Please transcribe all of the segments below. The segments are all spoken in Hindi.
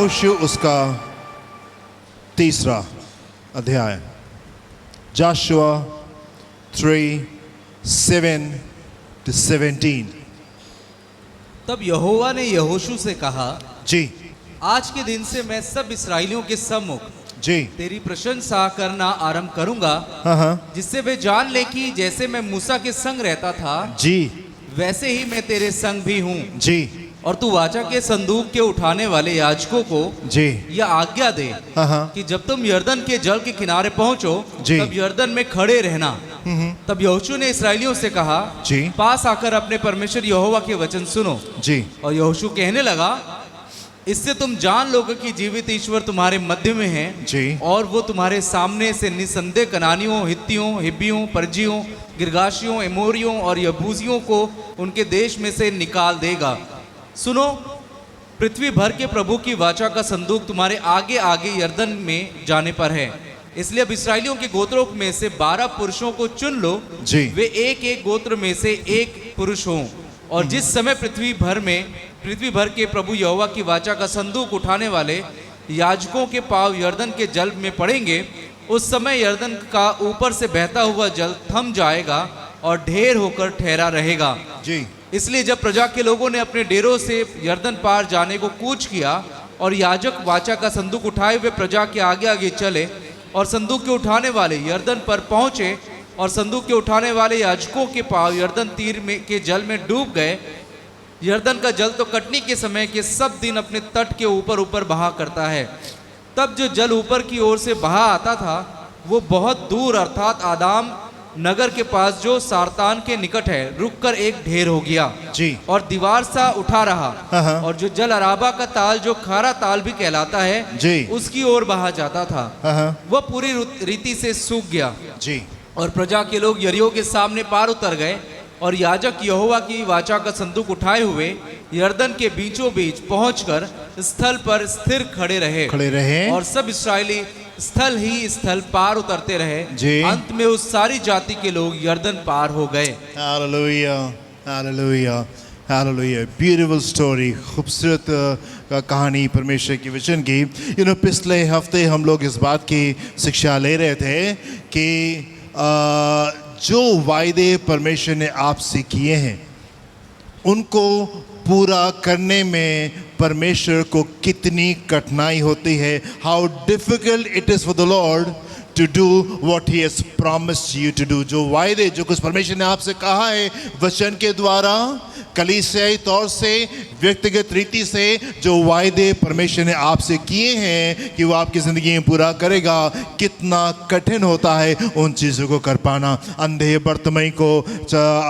यहोशू उसका 3 अध्याय, Joshua 3:7-17। तब यहोवा ने यहोशू से कहा, जी आज के दिन से मैं सब इसराइलियों के सम्मुख जी। तेरी प्रशंसा करना आरंभ करूंगा, हाँ जिससे वे जान ले कि जैसे मैं मूसा के संग रहता था जी वैसे ही मैं तेरे संग भी हूँ। जी और तू वाचा के संदूक के उठाने वाले याजकों को जी। यह आज्ञा दे हाँ कि जब तुम यर्दन के जल के किनारे पहुंचो जी। तब यर्दन में खड़े रहना। तब यहोशू ने इसराइलियों से कहा, जी पास आकर अपने परमेश्वर यहोवा के वचन सुनो। जी और यहोशू कहने लगा, इससे तुम जान लोगे कि जीवित ईश्वर तुम्हारे मध्य में है जी। और वो तुम्हारे सामने से निसंदेह कनानियों, हित्तियों, हिब्बियों, परजियों, गिर्गाशियों, एमोरियों और यबूसियों को उनके देश में से निकाल देगा। सुनो, पृथ्वी भर के प्रभु की वाचा का संदूक तुम्हारे आगे आगे यर्दन में जाने पर है। इसलिए अब इसराइलियों के गोत्रों में से 12 पुरुषों को चुन लो, जी। वे एक एक गोत्र में से एक पुरुष हों। और जिस समय पृथ्वी भर के प्रभु यहोवा की वाचा का संदूक उठाने वाले याजकों के पांव यर्दन के जल में पड़ेंगे, उस समय यर्दन का ऊपर से बहता हुआ जल थम जाएगा और ढेर होकर ठहरा रहेगा। जी। इसलिए जब प्रजा के लोगों ने अपने डेरों से यर्दन पार जाने को कूच किया और याजक वाचा का संदूक उठाए हुए प्रजा के आगे आगे चले और संदूक के उठाने वाले यर्दन पर पहुंचे और संदूक के उठाने वाले याजकों के पांव यर्दन तीर में के जल में डूब गए। यर्दन का जल तो कटनी के समय के सब दिन अपने तट के ऊपर ऊपर बहा करता है। तब जो जल ऊपर की ओर से बहा आता था वो बहुत दूर अर्थात आदाम नगर के पास जो सारतान के निकट है रुककर एक ढेर हो गया जी। और दीवार सा उठा रहा। हाँ। और जो जल अराबा का ताल जो खारा ताल भी कहलाता है जी। उसकी ओर बहा जाता था, हाँ वह पूरी रीति से सूख गया। जी। और प्रजा के लोग यरीहो के सामने पार उतर गए और याजक यहोवा की वाचा का संदूक उठाए हुए यर्दन के बीचों बीच पहुंचकर स्थल पर स्थिर खड़े रहे। और सब इस्राएली स्थल ही स्थल पार उतरते रहे। जी। अंत में उस सारी जाति के लोग यर्दन पार हो गए। Hallelujah, hallelujah, hallelujah. Beautiful story. खूबसूरत कहानी परमेश्वर की वचन की। पिछले हफ्ते हम लोग इस बात की शिक्षा ले रहे थे कि जो वायदे परमेश्वर ने आपसे किए हैं उनको पूरा करने में परमेश्वर को कितनी कठिनाई होती है। How difficult it is for the lord to do what he has promised you to do. जो वायदे जो कुछ परमेश्वर ने आपसे कहा है वचन के द्वारा, कलीसियाई तौर से, व्यक्तिगत रीति से, जो वायदे परमेश्वर ने आपसे किए हैं कि वो आपकी ज़िंदगी में पूरा करेगा, कितना कठिन होता है उन चीज़ों को कर पाना। अंधे बर्तमई को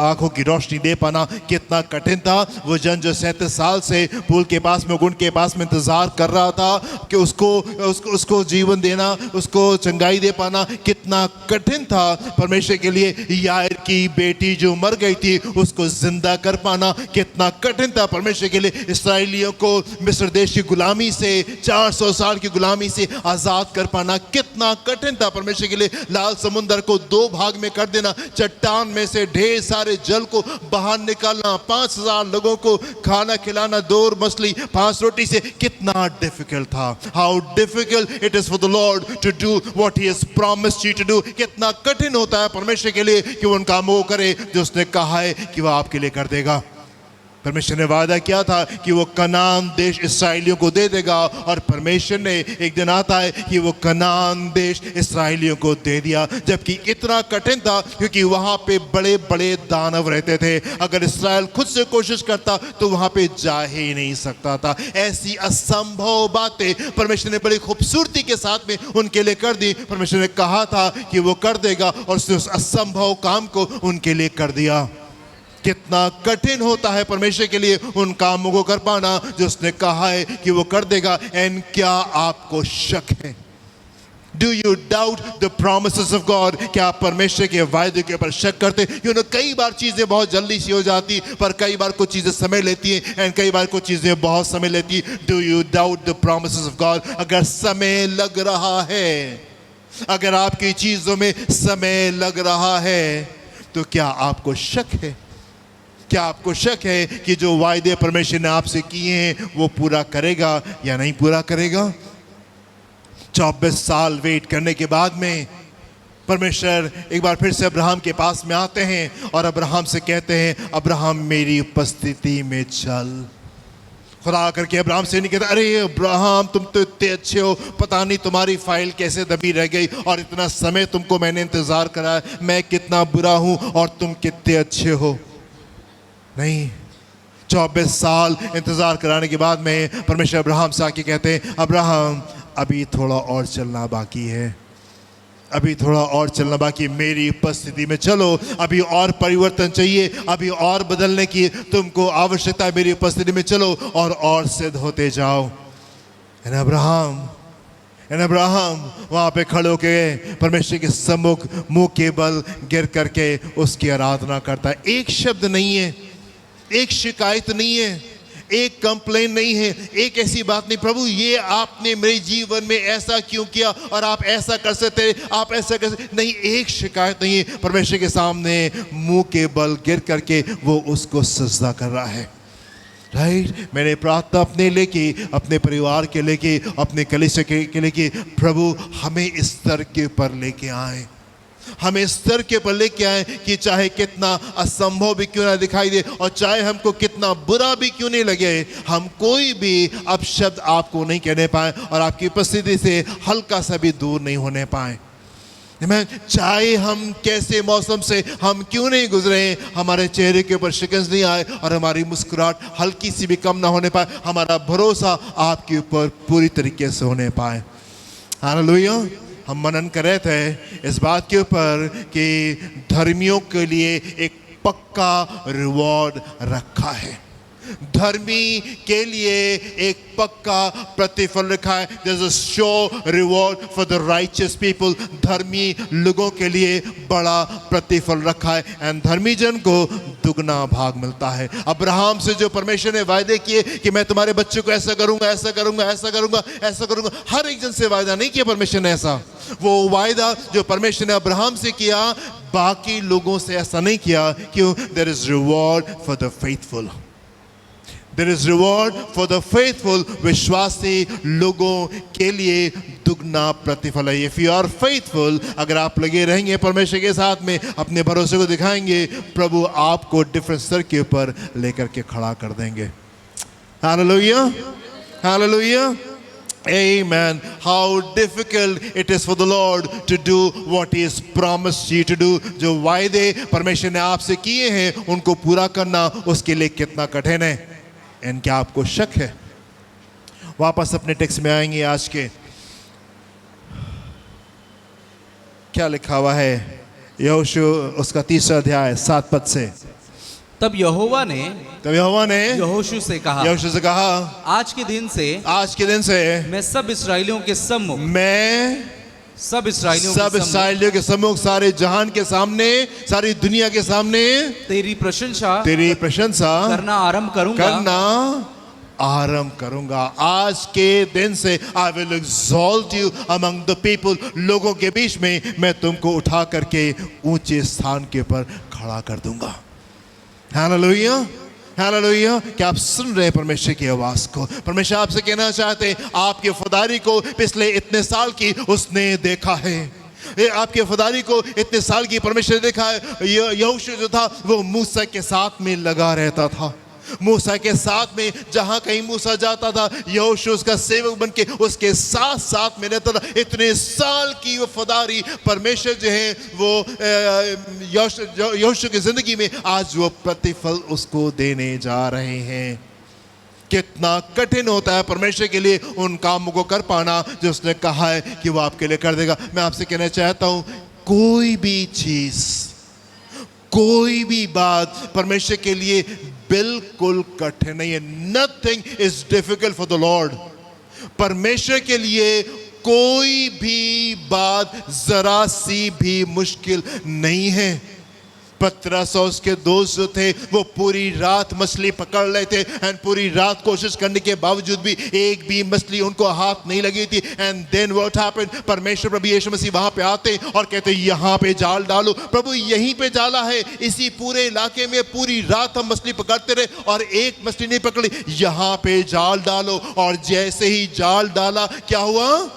आंखों की रोशनी दे पाना कितना कठिन था। वो जन जो 37 साल से पुल के पास में, गुण के पास में इंतज़ार कर रहा था कि उसको जीवन देना, उसको चंगाई दे पाना कितना कठिन था परमेश्वर के लिए। यायर की बेटी जो मर गई थी उसको जिंदा कर पाना कितना कठिन था परमेश्वर के लिए। इसराइलियों को मिस्र देश की गुलामी से, 400 साल की गुलामी से आजाद कर पाना कितना कठिन था परमेश्वर के लिए। लाल समुद्र को 2 भाग में कर देना, चट्टान में से ढेर सारे जल को बाहर निकालना, 5000 लोगों को खाना खिलाना, 2 मछली 5 रोटी से कितना डिफिकल्ट था। How difficult it is for the lord to do what he has promised you to do. कितना कठिन होता है परमेश्वर के लिए कि वो उन कामों को करे जो उसने कहा है कि वह आपके लिए कर देगा। परमेश्वर ने वादा किया था कि वो कनान देश इसराइलियों को दे देगा और परमेश्वर ने एक दिन आता है कि वो कनान देश इसराइलियों को दे दिया, जबकि इतना कठिन था क्योंकि वहाँ पे बड़े बड़े दानव रहते थे। अगर इसराइल खुद से कोशिश करता तो वहाँ पे जा ही नहीं सकता था। ऐसी असंभव बातें परमेश्वर ने बड़ी खूबसूरती के साथ में उनके लिए कर दी। परमेश्वर ने कहा था कि वो कर देगा और उसने उस असंभव काम को उनके लिए कर दिया। कितना कठिन होता है परमेश्वर के लिए उन कामों को कर पाना जो उसने कहा है कि वो कर देगा। एंड क्या आपको शक है? Do you doubt the promises of God? क्या आप परमेश्वर के वायदे के ऊपर शक करते? कई बार चीज़ें बहुत जल्दी सी हो जाती, पर कई बार कुछ चीज़ें समय लेती हैं एंड कई बार कुछ चीज़ें बहुत समय लेती। Do you doubt the promises of God? अगर समय लग रहा है, अगर आपकी चीज़ों में समय लग रहा है तो क्या आपको शक है? क्या आपको शक है कि जो वायदे परमेश्वर ने आपसे किए हैं वो पूरा करेगा या नहीं पूरा करेगा? 24 साल वेट करने के बाद में परमेश्वर एक बार फिर से अब्राहम के पास में आते हैं और अब्राहम से कहते हैं, अब्राहम मेरी उपस्थिति में चल। खुदा आकर के अब्राहम से नहीं कहता, अरे अब्राहम तुम तो इतने अच्छे हो, पता नहीं तुम्हारी फाइल कैसे दबी रह गई और इतना समय तुमको मैंने इंतजार कराया, मैं कितना बुरा हूं और तुम कितने अच्छे हो। नहीं, 24 साल इंतजार कराने के बाद में परमेश्वर अब्राहम से आके कहते हैं, अब्राहम अभी थोड़ा और चलना बाकी है, अभी थोड़ा और चलना बाकी, मेरी उपस्थिति में चलो। अभी और परिवर्तन चाहिए, अभी और बदलने की तुमको आवश्यकता है, मेरी उपस्थिति में चलो और सिद्ध होते जाओ। एंड अब्राहम वहाँ पे खड़े होके परमेश्वर के सम्मुख मुंह के बल गिर करके उसकी आराधना करता है। एक शब्द नहीं है, एक शिकायत नहीं है, एक कंप्लेन नहीं है, एक ऐसी बात नहीं, प्रभु ये आपने मेरे जीवन में ऐसा क्यों किया और आप ऐसा कर सकते, आप ऐसा कर सकते नहीं, एक शिकायत नहीं है। परमेश्वर के सामने मुंह के बल गिर करके वो उसको सजदा कर रहा है। राइट, मैंने प्रार्थना अपने लेके, अपने परिवार के लेके, अपने कलीसिया के लेके, प्रभु हमें इस स्तर के ऊपर लेके आए, हमें स्तर के पर लेके आए कि चाहे कितना असंभव भी क्यों ना दिखाई दे और चाहे हमको कितना बुरा भी क्यों नहीं लगे, हम कोई भी अपशब्द आपको नहीं कहने पाए और आपकी उपस्थिति से हल्का सा भी दूर नहीं होने पाए। चाहे हम कैसे मौसम से हम क्यों नहीं गुजरे, हमारे चेहरे के ऊपर शिकन नहीं आए और हमारी मुस्कुराहट हल्की सी भी कम ना होने पाए, हमारा भरोसा आपके ऊपर पूरी तरीके से होने पाए। हालेलुया। हम मनन कर रहे थे इस बात के ऊपर कि धर्मियों के लिए एक पक्का रिवॉर्ड रखा है, धर्मी के लिए एक पक्का प्रतिफल रखा है। There's a sure reward for the righteous people। धर्मी लोगों के लिए बड़ा प्रतिफल रखा है एंड धर्मी जन को दुगना भाग मिलता है। अब्राहम से जो परमेश्वर ने वायदे किए कि मैं तुम्हारे बच्चे को ऐसा करूंगा, ऐसा करूंगा, ऐसा करूंगा, ऐसा करूंगा, हर एक जन से वायदा नहीं किया परमेश्वर ने ऐसा। वो वायदा जो परमेश्वर ने अब्राहम से किया, बाकी लोगों से ऐसा नहीं किया। क्यों? There is reward for the faithful। There is reward for the faithful। विश्वासी लोगों के लिए दुगना प्रतिफल है। If you are faithful, अगर आप लगे रहेंगे परमेश्वर के साथ में, अपने भरोसे को दिखाएंगे, प्रभु आपको डिफरेंट स्तर के ऊपर लेकर के खड़ा कर देंगे। Hallelujah, hallelujah, amen। How difficult it is for the Lord to do what He has promised you to do। जो वायदे परमेश्वर ने आपसे किए हैं उनको पूरा करना उसके लिए कितना कठिन है। एंड क्या आपको शक है? वापस अपने टेक्स्ट में आएंगे आज के, क्या लिखा हुआ है यहोशू उसका 3 अध्याय 7 पद से। तब यहोवा ने यहोशू से कहा, आज के दिन से मैं सब इस्राएलियों के सम्मुख सब इस्राएलियों के सम्मुख, सारे जहान के सामने, सारी दुनिया के सामने तेरी प्रशंसा करना आरंभ करूंगा। आज के दिन से I will exalt you among the people. लोगों के बीच में मैं तुमको उठा करके ऊंचे स्थान के ऊपर खड़ा कर दूंगा। Hallelujah, hallelujah. क्या आप सुन रहे हैं परमेश्वर की आवाज को? परमेश्वर आपसे कहना चाहते हैं, आपके वफादारी को पिछले इतने साल की उसने देखा है, आपके वफादारी को इतने साल की परमेश्वर ने देखा है। यहोशू जो था वो मूसा के साथ में लगा रहता था, मूसा के साथ में जहां कहीं मूसा जाता था यहोशू उसका सेवक बनके उसके साथ साथ में रहता था। इतने साल की वफादारी परमेश्वर जो है वो यहोशू की जिंदगी में आज वो प्रतिफल उसको देने जा रहे हैं। कितना कठिन होता है परमेश्वर के लिए उन कामों को कर पाना जो उसने कहा है कि वो आपके लिए कर देगा। मैं आपसे कहना चाहता हूं, कोई भी चीज, कोई भी बात परमेश्वर के लिए बिल्कुल कठिन नहीं है। Nothing is difficult for the Lord. परमेश्वर के लिए कोई भी बात जरा सी भी मुश्किल नहीं है। पतरस और उसके दोस्त जो थे वो पूरी रात मछली पकड़ रहे थे एंड पूरी रात कोशिश करने के बावजूद भी एक भी मछली उनको हाथ नहीं लगी थी। एंड देन व्हाट हैपेंड, परमेश्वर प्रभु यीशु मसीह वहां पे आते और कहते यहाँ पे जाल डालो। प्रभु यहीं पे जाला है, इसी पूरे इलाके में पूरी रात हम मछली पकड़ते रहे और एक मछली नहीं पकड़ी, यहाँ पे जाल डालो। और जैसे ही जाल डाला क्या हुआ,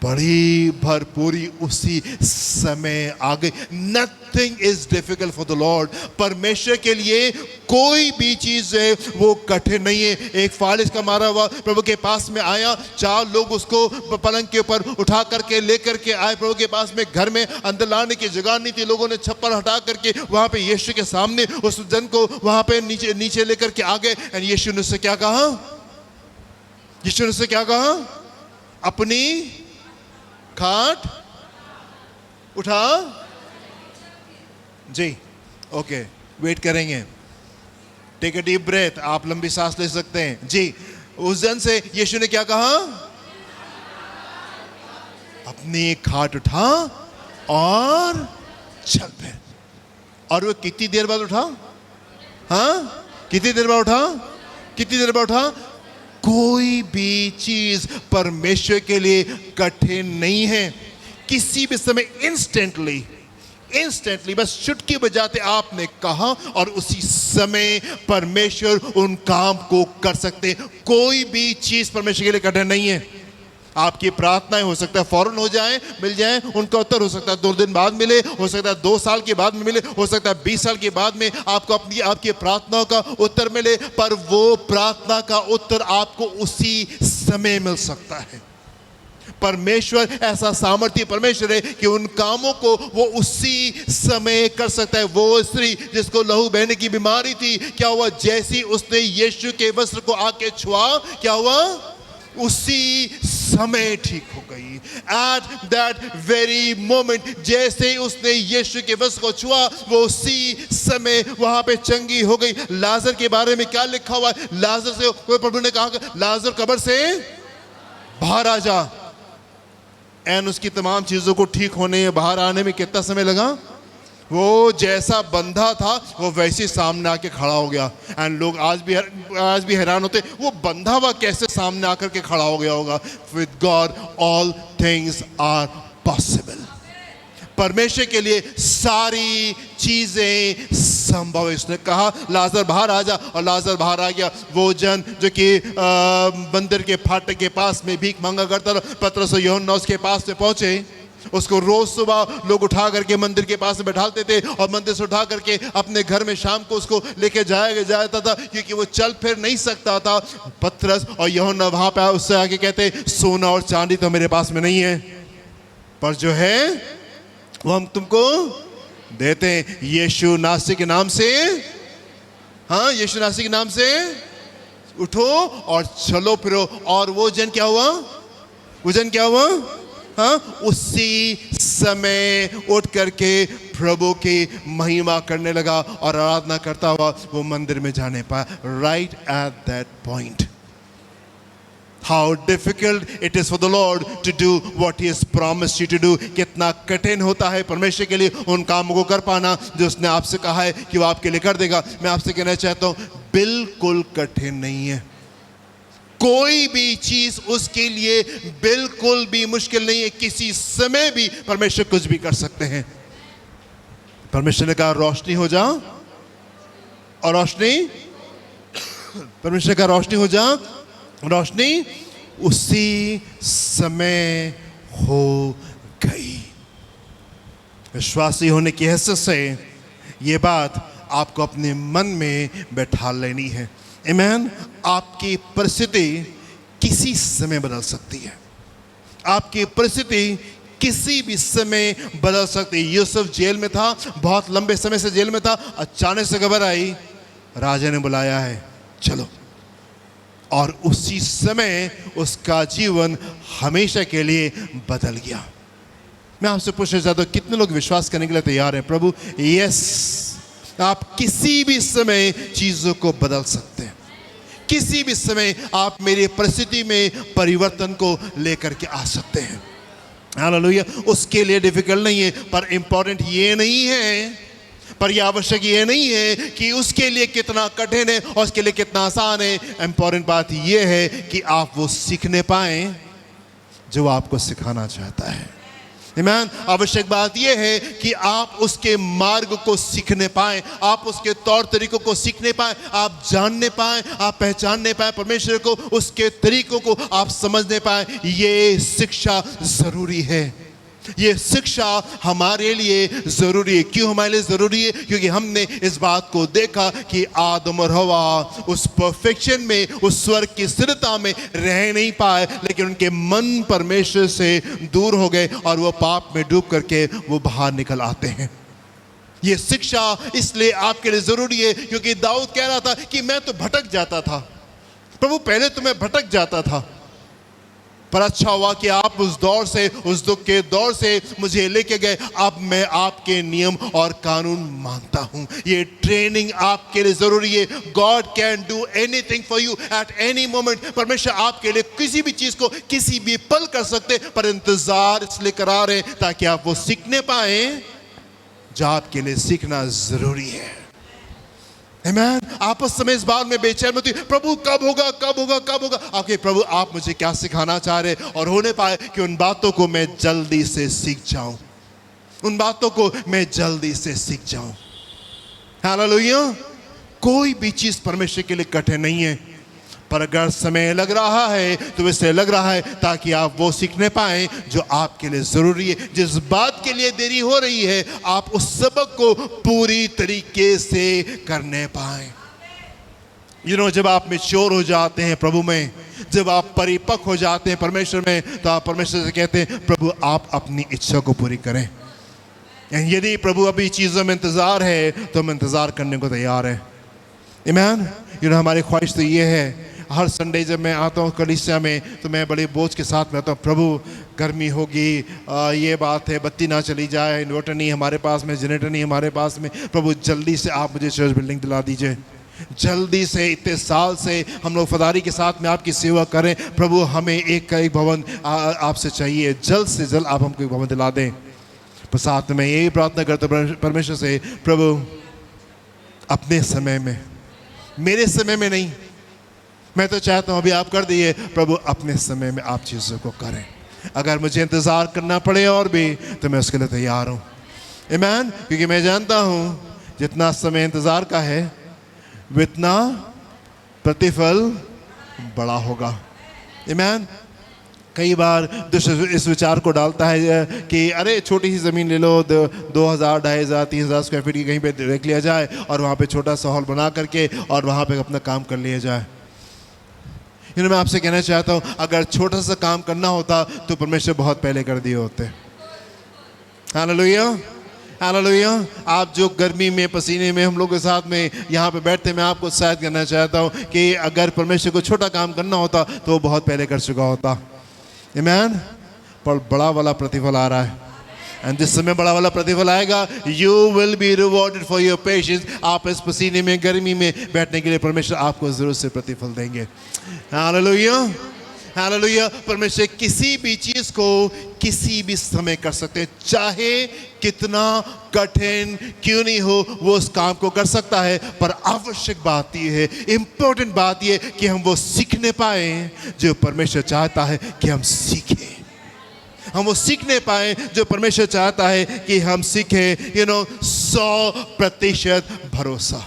बड़ी भरपूरी उसी समय आ गई। Nothing is difficult for the Lord. परमेश्वर के लिए कोई भी चीज है वो कठिन नहीं है। एक फालिस का मारा हुआ प्रभु के पास में आया, 4 लोग उसको पलंग के ऊपर उठा करके लेकर के आए प्रभु के पास में। घर में अंदर लाने की जगह नहीं थी, लोगों ने छप्पर हटा करके वहां पे यीशु के सामने उस जन को वहां पे नीचे लेकर के आ गए। एंड यीशु ने उससे क्या कहा, यीशु ने उससे क्या कहा, अपनी खाट उठा जी। ओके, वेट करेंगे, टेक अ डीप ब्रेथ, आप लंबी सांस ले सकते हैं जी। उस जन से यीशु ने क्या कहा, अपनी खाट उठा और चल पे। और वो कितनी देर बाद उठा, हाँ कितनी देर बाद उठा, कितनी देर बाद उठा। कोई भी चीज परमेश्वर के लिए कठिन नहीं है। किसी भी समय इंस्टेंटली बस चुटकी बजाते आपने कहा और उसी समय परमेश्वर उन काम को कर सकते। कोई भी चीज परमेश्वर के लिए कठिन नहीं है। आपकी प्रार्थनाएं हो सकता है फौरन हो जाए, मिल जाए, उनका उत्तर हो सकता है 2 दिन बाद मिले, हो सकता है 2 साल के बाद में मिले, हो सकता है 20 साल के बाद में आपको आपकी प्रार्थनाओं का उत्तर मिले, पर वो प्रार्थना का उत्तर आपको उसी समय मिल सकता है। परमेश्वर ऐसा सामर्थ्य परमेश्वर है कि उन कामों को वो उसी समय कर सकता है। वो स्त्री जिसको लहू बहने की बीमारी थी, क्या हुआ, जैसी उसने यीशु के वस्त्र को आके छुआ, क्या हुआ, उसी समय ठीक हो गई। एट दैट वेरी मोमेंट, जैसे उसने यीशु के वस्त्र को छुआ, वो उसी समय वहां पे चंगी हो गई। लाजर के बारे में क्या लिखा हुआ है, लाजर से प्रभु ने कहा, लाजर कब्र से बाहर आ जा। एंड उसकी तमाम चीजों को ठीक होने, बाहर आने में कितना समय लगा। वो जैसा बंधा था वो वैसे सामने आके खड़ा हो गया। एंड लोग आज भी हैरान होते, वो बंधा हुआ कैसे सामने आकर के खड़ा हो गया होगा। With God all things are possible. परमेश्वर के लिए सारी चीजें संभव है। उसने कहा लाजर बाहर आ जा, और लाजर बाहर आ गया। वो जन जो कि मंदिर के फाटक के पास में भीख मांगा करता था, पतरस और यूहन्ना उसके पास में पहुंचे। उसको रोज सुबह लोग उठा करके मंदिर के पास में बैठाते थे और मंदिर से उठा करके अपने घर में शाम को उसको लेके जाया जाता था, क्योंकि वो चल फिर नहीं सकता था। पतरस और यूहन्ना वहां पे उससे आके कहते, सोना और चांदी तो मेरे पास में नहीं है, पर जो है वो हम तुमको देते हैं। यीशु नासरी के नाम से, हाँ यीशु नासरी के नाम से उठो और चलो फिरो। और वो जन क्या हुआ, वो जन क्या हुआ, हाँ उसी समय उठ करके प्रभु की महिमा करने लगा और आराधना करता हुआ वो मंदिर में जाने पाया। Right at that point, how difficult it is for the lord to do what he has promised you to do. कितना कठिन होता है परमेश्वर के लिए उन कामों को कर पाना जो उसने आपसे कहा है कि वो आपके लिए कर देगा। मैं आपसे कहना चाहता हूं, बिल्कुल कठिन नहीं है। कोई भी चीज उसके लिए बिल्कुल भी मुश्किल नहीं है। किसी समय भी परमेश्वर कुछ भी कर सकते हैं। परमेश्वर ने कहा रोशनी हो जा, और रोशनी, परमेश्वर ने कहा रोशनी हो जा, रोशनी उसी समय हो गई। विश्वासी होने की हैसियत से ये बात आपको अपने मन में बैठा लेनी है। आमीन। आपकी परिस्थिति किसी समय बदल सकती है। आपकी परिस्थिति किसी भी समय बदल सकती है। यूसुफ जेल में था, बहुत लंबे समय से जेल में था। अचानक से खबर आई राजा ने बुलाया है, चलो, और उसी समय उसका जीवन हमेशा के लिए बदल गया। मैं आपसे पूछना चाहता हूं, कितने लोग विश्वास करने के लिए तैयार हैं? प्रभु यस, आप किसी भी समय चीजों को बदल सकते हैं। किसी भी समय आप मेरी परिस्थिति में परिवर्तन को लेकर के आ सकते हैं। हालेलुया। उसके लिए डिफिकल्ट नहीं है, पर इंपॉर्टेंट ये नहीं है पर यह आवश्यक ये नहीं है कि उसके लिए कितना कठिन है और उसके लिए कितना आसान है। इंपॉर्टेंट बात यह है कि आप वो सीखने पाएं जो आपको सिखाना चाहता है। आमीन। आवश्यक बात यह है कि आप उसके मार्ग को सीखने पाएं, आप उसके तौर तरीकों को सीखने पाएं, आप जानने पाएं, आप पहचानने पाएं परमेश्वर को, उसके तरीकों को आप समझने पाएं। ये शिक्षा जरूरी है, ये शिक्षा हमारे लिए जरूरी है। क्यों हमारे लिए जरूरी है? क्योंकि हमने इस बात को देखा कि आदम और हवा उस परफेक्शन में, उस स्वर्ग की स्थिरता में रह नहीं पाए, लेकिन उनके मन परमेश्वर से दूर हो गए और वो पाप में डूब करके वो बाहर निकल आते हैं। ये शिक्षा इसलिए आपके लिए जरूरी है क्योंकि दाऊद कह रहा था कि मैं तो भटक जाता था प्रभु, पहले तो मैं भटक जाता था, पर अच्छा हुआ कि आप उस दौर से, उस दुख के दौर से मुझे लेके गए। अब मैं आपके नियम और कानून मानता हूं। ये ट्रेनिंग आपके लिए जरूरी है। God can do anything for you at any moment. परमेश्वर आपके लिए किसी भी चीज को किसी भी पल कर सकते, पर इंतजार इसलिए करा रहे ताकि आप वो सीखने पाए जो आपके लिए सीखना जरूरी है। आमीन। आप उस समय इस बात में बेचैन होती, प्रभु कब होगा, कब होगा, कब होगा। आपके प्रभु आप मुझे क्या सिखाना चाह रहे, और होने पाए कि उन बातों को मैं जल्दी से सीख जाऊं, उन बातों को मैं जल्दी से सीख जाऊं। हालेलुया। कोई भी चीज परमेश्वर के लिए कठिन नहीं है, पर अगर समय लग रहा है तो इसलिए लग रहा है ताकि आप वो सीखने पाएं जो आपके लिए जरूरी है। जिस बात के लिए देरी हो रही है, आप उस सबक को पूरी तरीके से करने पाएं। जब आप मैच्योर हो जाते हैं प्रभु में, जब आप परिपक्व हो जाते हैं परमेश्वर में, तो आप परमेश्वर से कहते हैं प्रभु आप अपनी इच्छा को पूरी करें। यदि प्रभु अभी चीजों में इंतजार है तो हम इंतजार करने को तैयार है। आमीन। हमारी ख्वाहिश तो ये है, हर संडे जब मैं आता हूँ कलीसिया में तो मैं बड़े बोझ के साथ में आता हूँ, प्रभु गर्मी होगी, ये बात है, बत्ती ना चली जाए, इन्वर्टर नहीं हमारे पास में, जनरेटर नहीं हमारे पास में, प्रभु जल्दी से आप मुझे चर्च बिल्डिंग दिला दीजिए, जल्दी से। इतने साल से हम लोग फदारी के साथ में आपकी सेवा करें, प्रभु हमें एक का एक भवन आपसे चाहिए, जल्द से जल्द आप हमको एक भवन दिला दें। पर साथ में यही प्रार्थना करते परमेश्वर से, प्रभु अपने समय में, मेरे समय में नहीं, मैं तो चाहता हूं अभी आप कर दिए, प्रभु अपने समय में आप चीज़ों को करें। अगर मुझे इंतज़ार करना पड़े और भी तो मैं उसके लिए तैयार हूं। आमीन। क्योंकि मैं जानता हूं जितना समय इंतज़ार का है उतना प्रतिफल बड़ा होगा। आमीन। कई बार दुष्ट इस विचार को डालता है कि अरे छोटी सी ज़मीन ले लो, 2000, 2500, 3000 स्क्वायर फीट की कहीं पे देख लिया जाए और वहाँ पे छोटा सा हॉल बना करके और वहाँ पे अपना काम कर लिया जाए। मैं आपसे कहना चाहता हूँ, अगर छोटा सा काम करना होता तो परमेश्वर बहुत पहले कर दिए होते। Hallelujah, hallelujah. आप जो गर्मी में, पसीने में हम लोग के साथ में यहाँ पे बैठते, मैं आपको उत्साहित करना चाहता हूँ कि अगर परमेश्वर को छोटा काम करना होता तो वो बहुत पहले कर चुका होता। आमीन। पर बड़ा वाला प्रतिफल आ रहा है, एंड जिस समय बड़ा वाला प्रतिफल आएगा, you will be rewarded for your patience. आप इस पसीने में, गर्मी में बैठने के लिए परमेश्वर आपको जरूर से प्रतिफल देंगे। Hallelujah, hallelujah. परमेश्वर किसी भी चीज को किसी भी समय कर सकते हैं, चाहे कितना कठिन क्यों नहीं हो, वो उस काम को कर सकता है। पर आवश्यक बात यह है, इंपॉर्टेंट बात यह कि हम वो सीखने पाए जो परमेश्वर चाहता है कि हम सीखें, हम वो सीखने पाए जो परमेश्वर चाहता है कि हम सीखें। 100% भरोसा,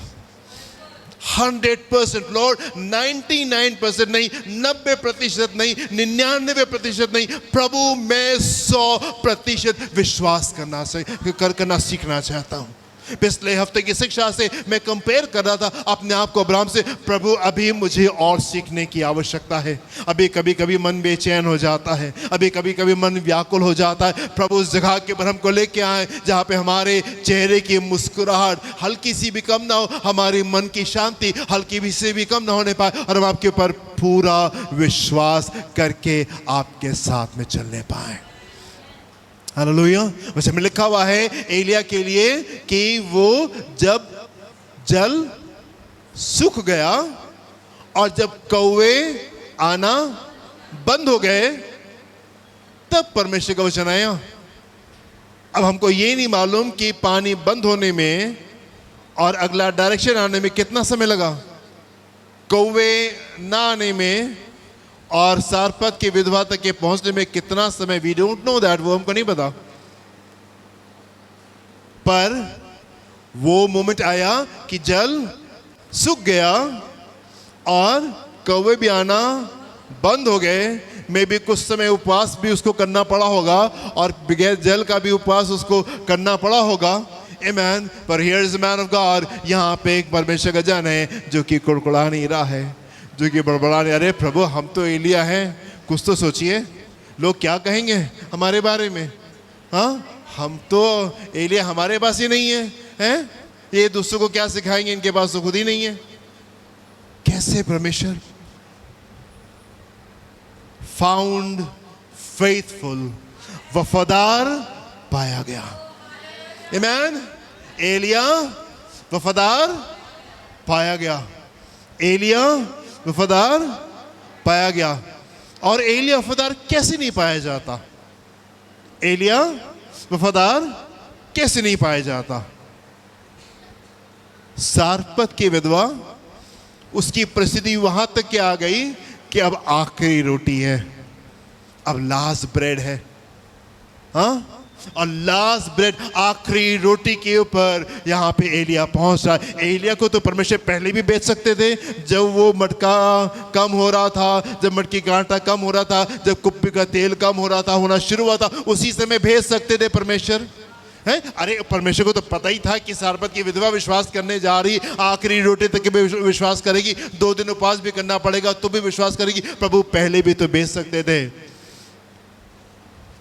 100% लॉर्ड, 99% नहीं, 90% नहीं, 99% नहीं, प्रभु मैं 100% विश्वास करना सीखना चाहता हूँ। पिछले हफ्ते की शिक्षा से मैं कंपेयर कर रहा था अपने आप को अब्राहम से। प्रभु अभी मुझे और सीखने की आवश्यकता है। अभी कभी कभी मन बेचैन हो जाता है, अभी कभी कभी मन व्याकुल हो जाता है। प्रभु उस जगह के पर हमको लेके आए जहाँ पे हमारे चेहरे की मुस्कुराहट हल्की सी भी कम ना हो, हमारी मन की शांति हल्की भी से भी कम ना होने पाए, और हम आपके ऊपर पूरा विश्वास करके आपके साथ में चलने पाए। हालेलुया। वैसे में लिखा हुआ है एलिया के लिए कि वो जब जल सूख गया और जब कौवे आना बंद हो गए तब परमेश्वर का वचन आया। अब हमको ये नहीं मालूम कि पानी बंद होने में और अगला डायरेक्शन आने में कितना समय लगा? कौवे ना आने में और सारपत की विधवा तक के पहुंचने में कितना समय? वी डोंट नो दैट, वो हमको नहीं पता। पर वो मोमेंट आया कि जल सूख गया और कौवे भी आना बंद हो गए। मे भी कुछ समय उपवास भी उसको करना पड़ा होगा और बगैर जल का भी उपवास उसको करना पड़ा होगा। Amen. पर here is man of God, यहाँ पे एक परमेश्वर का जन है जो कि कुड़कुड़ा नहीं रहा है, जो कि बड़बड़ा नहीं। अरे प्रभु, हम तो एलिया हैं, कुछ तो सोचिए, लोग क्या कहेंगे हमारे बारे में? हाँ, हम तो एलिया, हमारे पास ही नहीं है, हैं? ये दूसरों को क्या सिखाएंगे, इनके पास तो खुद ही नहीं है। कैसे परमेश्वर फाउंड फेथफुल, वफादार पाया गया। Amen. एलिया वफादार पाया गया, एलिया वफादार पाया गया। और एलिया वफादार कैसे नहीं पाया जाता? एलिया वफादार कैसे नहीं पाया जाता? सारपत की विधवा, उसकी परिस्थिति वहां तक के आ गई कि अब आखिरी रोटी है, अब लास्ट ब्रेड है। हाँ, और लास्ट ब्रेड, आखिरी रोटी के ऊपर यहाँ पे एलिया पहुंच रहा है। एलिया को तो परमेश्वर पहले भी भेज सकते थे, जब वो मटका कम हो रहा था, जब मटकी का आटा कम हो रहा था, जब कुप्पी का तेल कम हो रहा था, होना शुरू हुआ था, उसी समय भेज सकते थे परमेश्वर, है? अरे परमेश्वर को तो पता ही था कि सारपत की विधवा विश्वास करने जा रही, आखिरी रोटी तक भी विश्वास करेगी, 2 दिन उपवास भी करना पड़ेगा तो भी विश्वास करेगी। प्रभु पहले भी तो भेज सकते थे।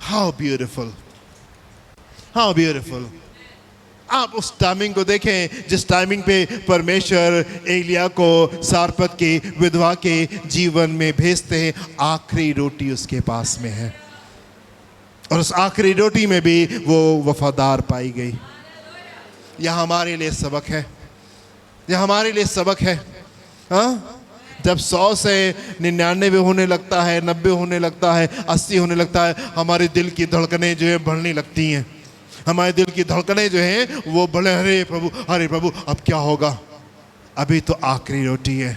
How beautiful, how beautiful. आप उस टाइमिंग को देखें जिस टाइमिंग पे परमेश्वर एलिया को सारपत की विधवा के जीवन में भेजते हैं। आखिरी रोटी उसके पास में है और उस आखिरी रोटी में भी वो वफादार पाई गई। यह हमारे लिए सबक है, यह हमारे लिए सबक है। हाँ, जब 100 से 99 होने लगता है, 90 होने लगता है, 80 होने लगता है, हमारे दिल की धड़कनें जो है बढ़ने लगती हैं। हमारे दिल की धड़कनें जो हैं वो बढ़े, अरे प्रभु अब क्या होगा, अभी तो आखिरी रोटी है।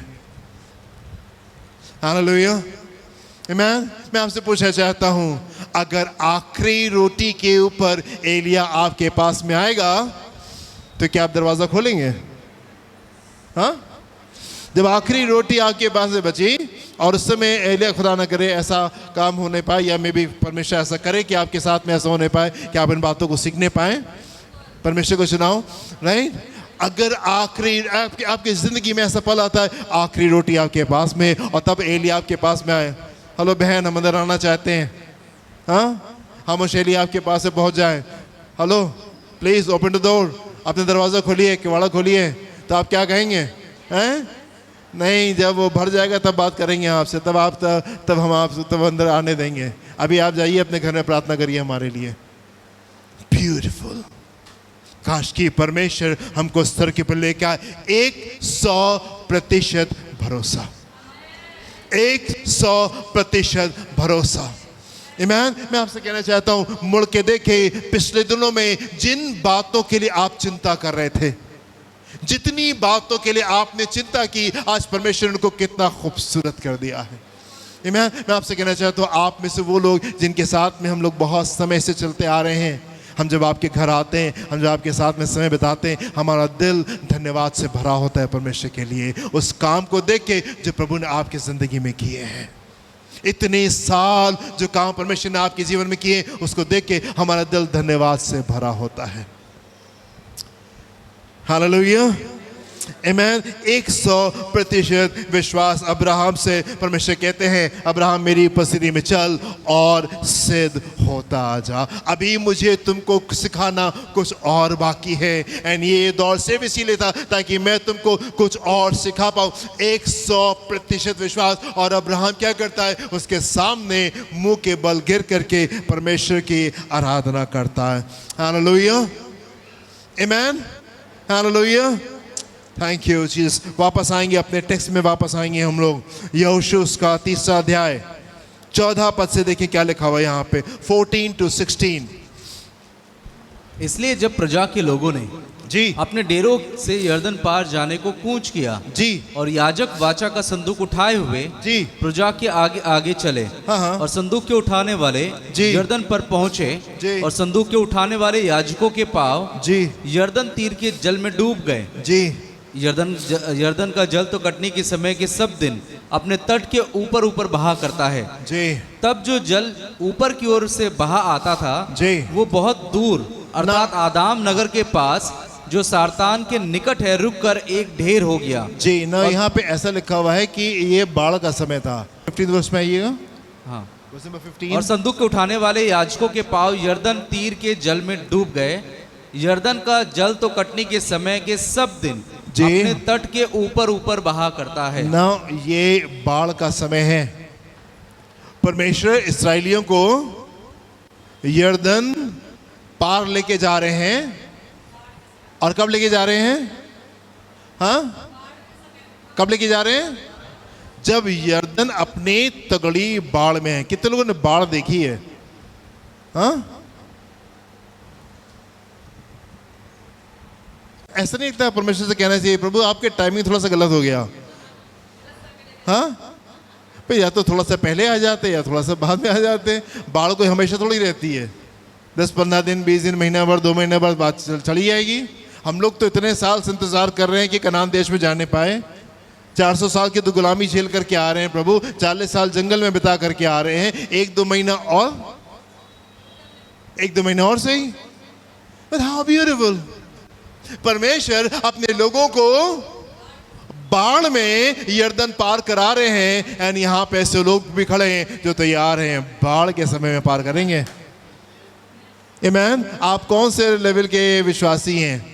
हालेलुया, आमीन। मैं आपसे पूछना चाहता हूं, अगर आखिरी रोटी के ऊपर एलिया आपके पास में आएगा तो क्या आप दरवाजा खोलेंगे? हाँ, जब आखिरी रोटी आपके पास से बची और उस समय एलिया, खुदा ना करे ऐसा काम होने पाए, या मे भी परमेश्वर ऐसा करे कि आपके साथ में ऐसा होने पाए कि आप इन बातों को सीखने पाए, परमेश्वर को सुनाओ, राइट? अगर आखिरी आपकी जिंदगी में ऐसा पल आता है, आखिरी रोटी आपके पास में, और तब एलिया आपके पास में आए, हेलो बहन, हम अंदर आना चाहते हैं। हाँ, हम उस एलिया आपके पास से पहुंच जाए, hello please open the door, अपने दरवाजा खोलिए, किवाड़ा खोलिए, तो आप क्या कहेंगे? हैं? नहीं, जब वो भर जाएगा तब बात करेंगे आपसे, तब हम आप तब अंदर आने देंगे। अभी आप जाइए अपने घर में, प्रार्थना करिए हमारे लिए। ब्यूटीफुल। काश की परमेश्वर हमको स्तर के पर लेकर आए। 100% भरोसा, 100% भरोसा। आमीन। मैं आपसे कहना चाहता हूं, मुड़ के देखें पिछले दिनों में जिन बातों के लिए आप चिंता कर रहे थे, जितनी बातों के लिए आपने चिंता की, आज परमेश्वर ने उनको कितना खूबसूरत कर दिया है। मैं आपसे कहना चाहता हूँ, आप में से वो लोग जिनके साथ में हम लोग बहुत समय से चलते आ रहे हैं, हम जब आपके घर आते हैं, हम जब आपके साथ में समय बिताते हैं, हमारा दिल धन्यवाद से भरा होता है परमेश्वर के लिए, उस काम को देख के जो प्रभु ने आपकी ज़िंदगी में किए हैं। इतने साल जो काम परमेश्वर ने आपके जीवन में किए, उसको देख के हमारा दिल धन्यवाद से भरा होता है। हालेलुया, आमीन। 100% विश्वास अब्राहम से परमेश्वर कहते हैं, अब्राहम मेरी उपस्थिति में चल और सिद्ध होता जा। अभी मुझे तुमको सिखाना कुछ और बाकी है, एंड ये दौर सिर्फ इसीलिए था ताकि मैं तुमको कुछ और सिखा पाऊँ। 100% विश्वास। और अब्राहम क्या करता है? उसके सामने मुंह के बल गिर करके परमेश्वर की आराधना करता है। हालेलुया, आमीन, हालेलुया, थैंक यू जीसस। वापस आएंगे अपने टेक्स्ट में, वापस आएंगे हम लोग। यहोशू का 3 अध्याय 14 पद से देखिए क्या लिखा हुआ है यहाँ पे, 14 to 16। इसलिए जब प्रजा के लोगों ने जी अपने डेरों से यर्दन पार जाने को कूच किया जी और याजक वाचा का संदूक उठाए हुए जी प्रजा के आगे आगे चले हाँ हाँ और संदूक के उठाने वाले जी। यर्दन पर पहुंचे जी। और संदूक के उठाने वाले याजकों के पांव जी यर्दन तीर के जल में डूब गए। जी यर्दन का जल तो कटने के समय के सब दिन अपने तट के ऊपर ऊपर बहा करता है। जी तब जो जल ऊपर की ओर से बहा आता था जी वो बहुत दूर अर्थात आदाम नगर के पास जो सारतान के निकट है रुक कर एक ढेर हो गया। जी ना, यहाँ पे ऐसा लिखा हुआ है कि ये बाढ़ का समय था। 15 वर्ष में आइएगा, हाँ। वर्ष नंबर 15। और संदूक के उठाने वाले याजकों के पांव यर्दन तीर के जल में डूब गए। यर्दन का जल तो कटने के समय के सब दिन जी। अपने तट के ऊपर ऊपर बहा करता है। ना ये बाढ़ का समय है। परमेश्वर इस्राएलियों को यर्दन पार लेके जा रहे हैं। और कब लेके जा रहे हैं? हाँ, कब लेके जा रहे हैं? जब यर्दन अपने तगड़ी बाढ़ में है। कितने लोगों ने बाढ़ देखी है? हाँ, ऐसा नहीं लगता परमेश्वर से कहना चाहिए प्रभु आपके टाइमिंग थोड़ा सा गलत हो गया। हाँ, भाई या तो थोड़ा सा पहले आ जाते या थोड़ा सा बाद में आ जाते। बाढ़ कोई हमेशा थोड़ी रहती है। 10-15 दिन, 20 दिन, महीना भर, 2 महीने बाद बात चली जाएगी। हम लोग तो इतने साल से इंतजार कर रहे हैं कि कनान देश में जाने पाए। 400 साल की तो गुलामी झेल करके आ रहे हैं प्रभु, 40 साल जंगल में बिता करके आ रहे हैं। 1-2 महीना और सही। बट हाउ ब्यूटीफुल, परमेश्वर अपने लोगों को बाढ़ में यर्दन पार करा रहे हैं। एंड यहाँ पे ऐसे लोग भी खड़े हैं जो तैयार हैं बाढ़ के समय में पार करेंगे। आमीन। आप कौन से लेवल के विश्वासी हैं?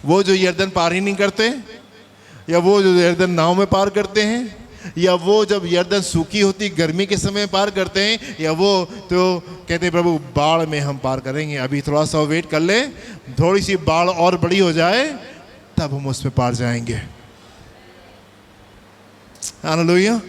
वो जो यर्दन पार ही नहीं करते, या वो जो यर्दन नाव में पार करते हैं, या वो जब यर्दन सूखी होती गर्मी के समय पार करते हैं, या वो तो कहते हैं प्रभु बाढ़ में हम पार करेंगे, अभी थोड़ा सा वेट कर ले, थोड़ी सी बाढ़ और बड़ी हो जाए तब हम उस पर पार जाएंगे। हालेलुया।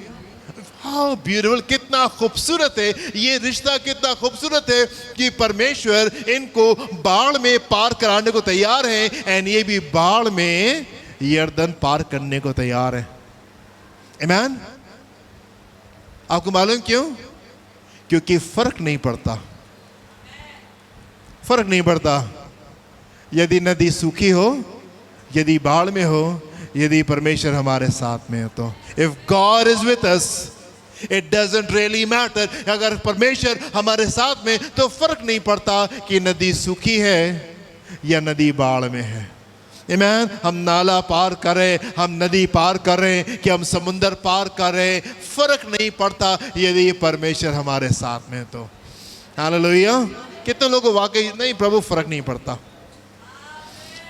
हाउ ब्यूटीफुल, कितना खूबसूरत है ये रिश्ता, कितना खूबसूरत है कि परमेश्वर इनको बाढ़ में पार कराने को तैयार है। एंड ये भी बाढ़ में यर्दन पार करने को तैयार है। आमीन। आपको मालूम क्यों? क्योंकि फर्क नहीं पड़ता, फर्क नहीं पड़ता यदि नदी सूखी हो, यदि बाढ़ में हो, यदि परमेश्वर हमारे साथ में हो तो। If God is with us it doesn't really matter. अगर परमेश्वर हमारे साथ में तो फर्क नहीं पड़ता कि नदी सूखी है या नदी बाढ़ में है। आमीन। हम नाला पार करें, हम नदी पार करें, कि हम समुंदर पार करें, फर्क नहीं पड़ता यदि परमेश्वर हमारे साथ में तो। हालेलुया। कितने लोगों को वाकई नहीं प्रभु फर्क नहीं पड़ता,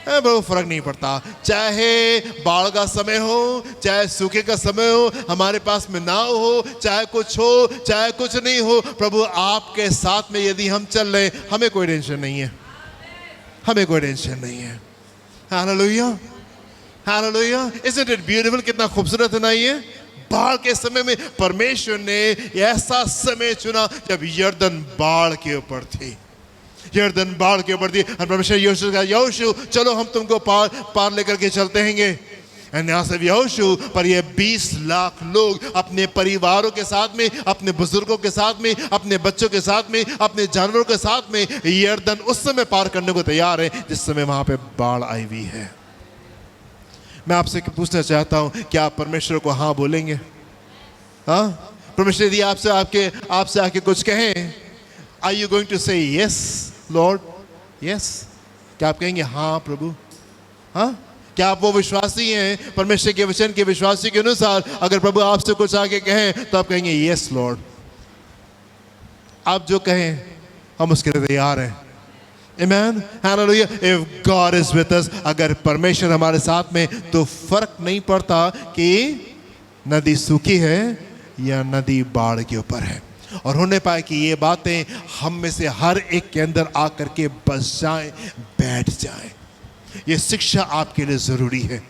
प्रभु फर्क नहीं पड़ता। चाहे बाढ़ का समय हो, चाहे सूखे का समय हो, हमारे पास में नाव हो, चाहे कुछ हो, चाहे कुछ नहीं हो, प्रभु आपके साथ में यदि हम चल रहे, हमें कोई टेंशन नहीं है, हमें कोई टेंशन नहीं है। Hallelujah, hallelujah. Isn't it beautiful? कितना खूबसूरत है ना ये। बाढ़ के समय में परमेश्वर ने ऐसा समय चुना जब यर्दन बाढ़ के ऊपर थी, यर्दन बाढ़ के ऊपर थी। और परमेश्वर यहोशू का, यहोशू चलो हम तुमको पार लेकर के चलते हैंगे। एंड यहाँ से यहोशू पर ये 20 लाख लोग अपने परिवारों के साथ में, अपने बुजुर्गों के साथ में, अपने बच्चों के साथ में, अपने जानवरों के साथ में यर्दन उस समय पार करने को तैयार है जिस समय वहां पे बाढ़ आई हुई है। मैं आपसे पूछना चाहता हूं, क्या आप परमेश्वर को हाँ बोलेंगे? हाँ, परमेश्वर यदि आपसे आके कुछ कहें, आर यू गोइंग टू से यस लॉर्ड, यस? क्या आप कहेंगे हाँ प्रभु? हाँ, क्या आप वो विश्वासी हैं परमेश्वर के वचन के विश्वासी के अनुसार? अगर प्रभु आपसे कुछ आगे कहें तो आप कहेंगे यस लॉर्ड, आप जो कहें हम उसके लिए तैयार हैं। आमीन, hallelujah. If God is with us, अगर परमेश्वर हमारे साथ में तो फर्क नहीं पड़ता कि नदी सूखी है या नदी बाढ़ के ऊपर है। और होने पाए कि ये बातें हम में से हर एक के अंदर आकर के बस जाएं, बैठ जाएं। ये शिक्षा आपके लिए ज़रूरी है।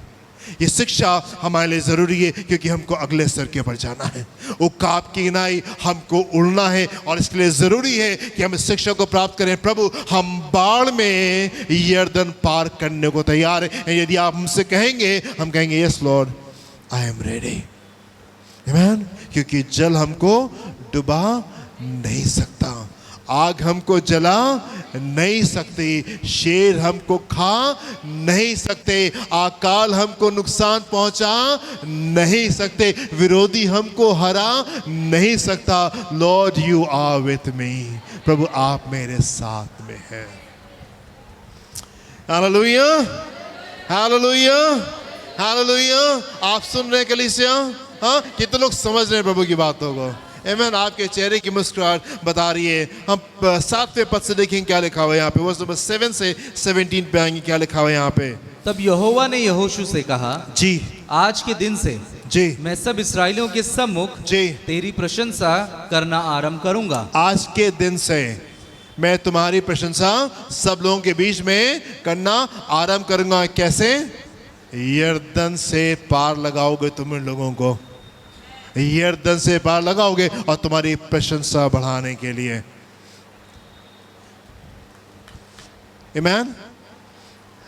ये शिक्षा हमारे लिए ज़रूरी है क्योंकि हमको अगले स्तर के ऊपर जाना है, उकाब की नाई हमको उड़ना है और इसके लिए ज़रूरी है कि हम इस शिक्षा को प्राप्त करें। प्रभु, हम बाढ़ में यर्दन पार करने को तैयार हैं। यदि आप हमसे कहेंगे, हम कहेंगे yes Lord, I am ready. आमीन। क्योंकि जल हमको डुबा नहीं सकता, आग हमको जला नहीं सकती, शेर हमको खा नहीं सकते, अकाल हमको नुकसान पहुंचा नहीं सकते, विरोधी हमको हरा नहीं सकता। Lord you are with me, प्रभु आप मेरे साथ में हैं। Hallelujah, hallelujah, hallelujah. आप सुन रहे हैं कलीसिया? हाँ, कितने लोग समझ रहे हैं प्रभु की बातों को? आमीन। आपके चेहरे की मुस्कुराहट बता रही है। हम 7वें पद से देखेंगे क्या लिखा हुआ है यहाँ पे, वर्स नंबर 7 से 17 पे आएंगे, क्या लिखा हुआ है यहाँ पे। तब यहोवा ने यहोशू से कहा, जी आज के दिन से जी मैं सब इसराइलियों के सम्मुख जी तेरी प्रशंसा करना आरंभ करूंगा। आज के दिन से मैं तुम्हारी प्रशंसा सब लोगों के बीच में करना आरंभ करूंगा। कैसे? यर्दन से पार लगाओगे तुम इन लोगों को, यर्दन से पार लगाओगे और तुम्हारी प्रशंसा बढ़ाने के लिए। आमीन।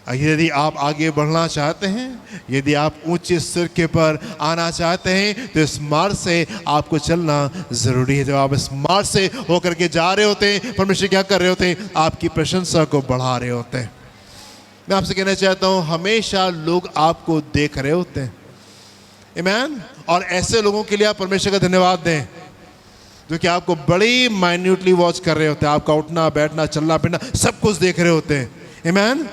यदि आप आगे बढ़ना चाहते हैं, यदि आप ऊंचे स्तर के पर आना चाहते हैं, तो इस मार्ग से आपको चलना ज़रूरी है। जब आप इस मार्ग से होकर के जा रहे होते हैं, परमेश्वर क्या कर रहे होते हैं? आपकी प्रशंसा को बढ़ा रहे होते हैं। मैं आपसे कहना चाहता हूँ, हमेशा लोग आपको देख रहे होते हैं। आमीन। और ऐसे लोगों के लिए आप परमेश्वर का धन्यवाद दें जो कि आपको बड़ी माइन्यूटली वॉच कर रहे होते हैं। आपका उठना बैठना चलना फिरना सब कुछ देख रहे होते हैं। आमीन।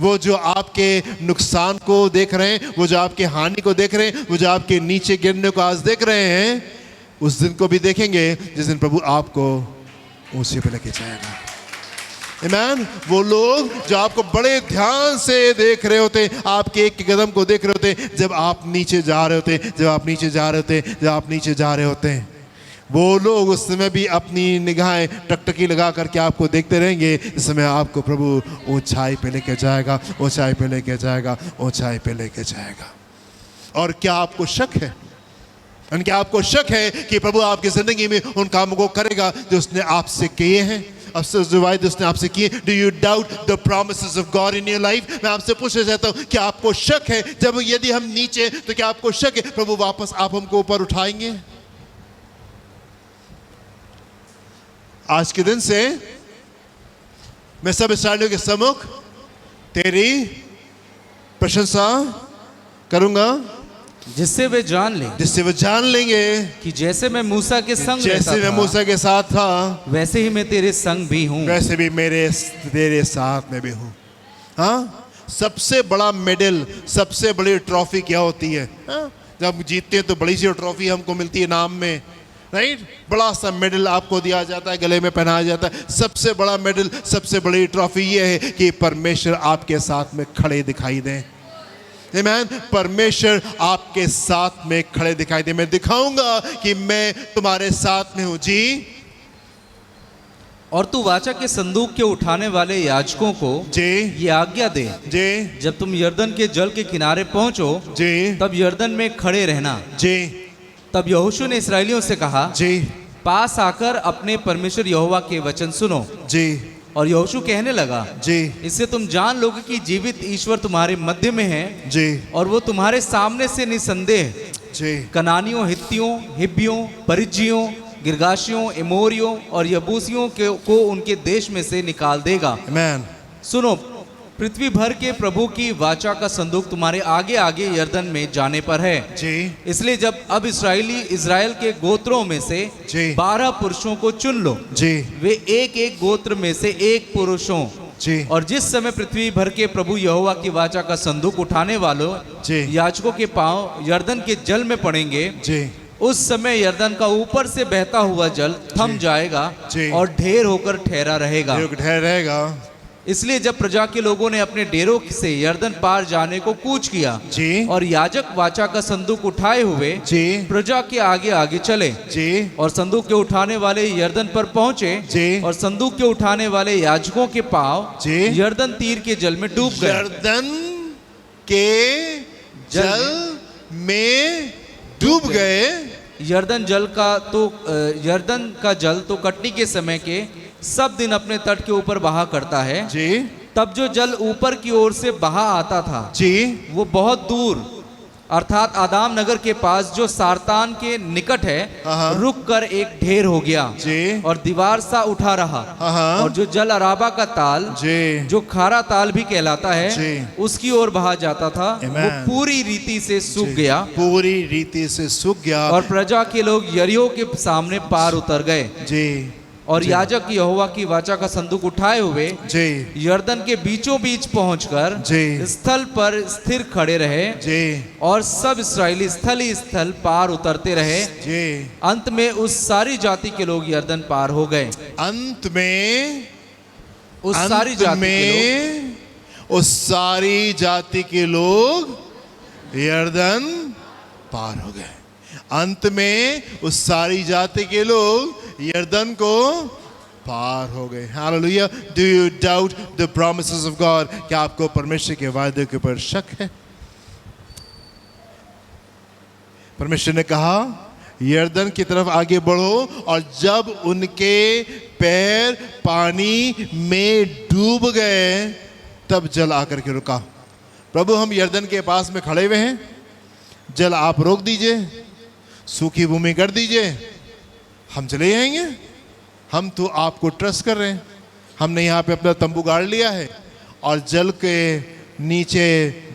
वो जो आपके नुकसान को देख रहे हैं, वो जो आपके हानि को देख रहे हैं, वो जो आपके नीचे गिरने को आज देख रहे हैं, उस दिन को भी देखेंगे जिस दिन प्रभु आपको ऊंचे पे लेके जाएगा। आमीन। वो लोग जो आपको बड़े ध्यान से देख रहे होते हैं, आपके एक कदम को देख रहे होते हैं, जब आप नीचे जा रहे होते हैं, जब आप नीचे जा रहे होते हैं, जब आप नीचे जा रहे होते हैं, वो लोग उस समय भी अपनी निगाहें टकटकी लगा करके आपको देखते रहेंगे। इस समय आपको प्रभु ऊंचाई पे लेके जाएगा, ऊंचाई पे लेके जाएगा, ऊंचाई पे लेके जाएगा। और क्या आपको शक है? क्या आपको शक है कि प्रभु आपकी जिंदगी में उन कामों को करेगा जो उसने आपसे किए हैं, अफसोस जो वायदे उसने आपसे किए? Do you doubt the promises of God in your life? मैं आपसे पूछना चाहता हूँ, क्या आपको शक है? जब यदि हम नीचे, तो क्या आपको शक है प्रभु वापस आप हमको ऊपर उठाएंगे? आज के दिन से मैं सब इस्राएलियों के सम्मुख तेरी प्रशंसा करूंगा, जिससे वे जान लें, जिससे वे जान लेंगे कि जैसे मैं मूसा के संग रहता जैसे मैं था, मूसा के साथ था, वैसे ही मैं तेरे संग भी हूँ, वैसे भी तेरे साथ में भी हूँ। हाँ, सबसे बड़ा मेडल, सबसे बड़ी ट्रॉफी क्या होती है? हाँ? जब जीतते हैं तो बड़ी सी ट्रॉफी हमको मिलती है नाम में, राइट? बड़ा सा मेडल आपको दिया जाता है, गले में पहनाया जाता है। सबसे बड़ा मेडल, सबसे बड़ी ट्रॉफी ये है कि परमेश्वर आपके साथ में खड़े दिखाई दें। आमीन। परमेश्वर आपके साथ में खड़े दिखाई दे। मैं दिखाऊंगा कि मैं तुम्हारे साथ में हूं। जी। और तू वाचा के संदूक के उठाने वाले याजकों को जी ये आज्ञा दे, जी जब तुम यर्दन के जल के किनारे पहुंचो, जी तब यर्दन में खड़े रहना। जी तब यहोशू ने इसराइलियों से कहा, जी पास आकर अपने परमेश्वर यहोवा के वचन सुनो। जी और यहोशू कहने लगा, जी इससे तुम जान लोगे कि जीवित ईश्वर तुम्हारे मध्य में है, जी और वो तुम्हारे सामने से निसंदेह जी कनानियों, हित्तियों, हिब्बियों, परिज्जियों, गिरगाशियों, एमोरियों और यबूसियों को उनके देश में से निकाल देगा। आमीन। सुनो, पृथ्वी भर के प्रभु की वाचा का संदूक तुम्हारे आगे आगे यर्दन में जाने पर है। जी इसलिए जब अब इस्राएल के गोत्रों में से जी 12 पुरुषों को चुन लो, जी वे एक एक गोत्र में से एक पुरुषों। जी और जिस समय पृथ्वी भर के प्रभु यहोवा की वाचा का संदूक उठाने वालों जी याजकों के पांव यर्दन के जल में पड़ेंगे, जी उस समय यर्दन का ऊपर से बहता हुआ जल थम जाएगा जी। और ढेर होकर ठहरा रहेगा। ठहर रहेगा। इसलिए जब प्रजा के लोगों ने अपने डेरों से यर्दन पार जाने को कूच किया जी और याजक वाचा का संदूक उठाए हुए जी प्रजा के आगे आगे चले, जी और संदूक के उठाने वाले यर्दन पर पहुंचे, जी और संदूक के उठाने वाले याजकों के पांव जी यर्दन तीर के जल में डूब गए। यर्दन के जल में डूब गए। यर्दन का जल तो कटनी के समय के सब दिन अपने तट के ऊपर बहा करता है। जी तब जो जल ऊपर की ओर से बहा आता था जी वो बहुत दूर अर्थात आदाम नगर के पास जो सारतान के निकट है हाँ। रुक कर एक ढेर हो गया जी और दीवार सा उठा रहा। हाँ। और जो जल अराबा का ताल जी जो खारा ताल भी कहलाता है जी। उसकी ओर बहा जाता था वो Amen। पूरी रीति से सूख गया पूरी रीति से सूख गया। और प्रजा के लोग यरीहो के सामने पार उतर गए। जी और याजक यहोवा की वाचा का संदूक उठाए हुए जी यर्दन के बीचों बीच पहुंचकर जी स्थल पर स्थिर खड़े रहे जी और सब इसराइली स्थल ही स्थल पार उतरते रहे। जी। अंत में उस सारी जाति के लोग यर्दन पार हो गए। अंत में उस सारी जाति के लोग उस सारी जाति के लोग यर्दन पार हो गए। अंत में उस सारी जाति के लोग यर्दन को पार हो गए। Hallelujah. Do you doubt the promises of God? क्या आपको परमेश्वर के वायदे के ऊपर शक है? परमेश्वर ने कहा यर्दन की तरफ आगे बढ़ो और जब उनके पैर पानी में डूब गए तब जल आकर के रुका। प्रभु हम यर्दन के पास में खड़े हुए हैं, जल आप रोक दीजिए, सूखी भूमि कर दीजिए, हम चले जाएंगे। हम तो आपको ट्रस्ट कर रहे हैं। हमने यहाँ पे अपना तंबू गाड़ लिया है और जल के नीचे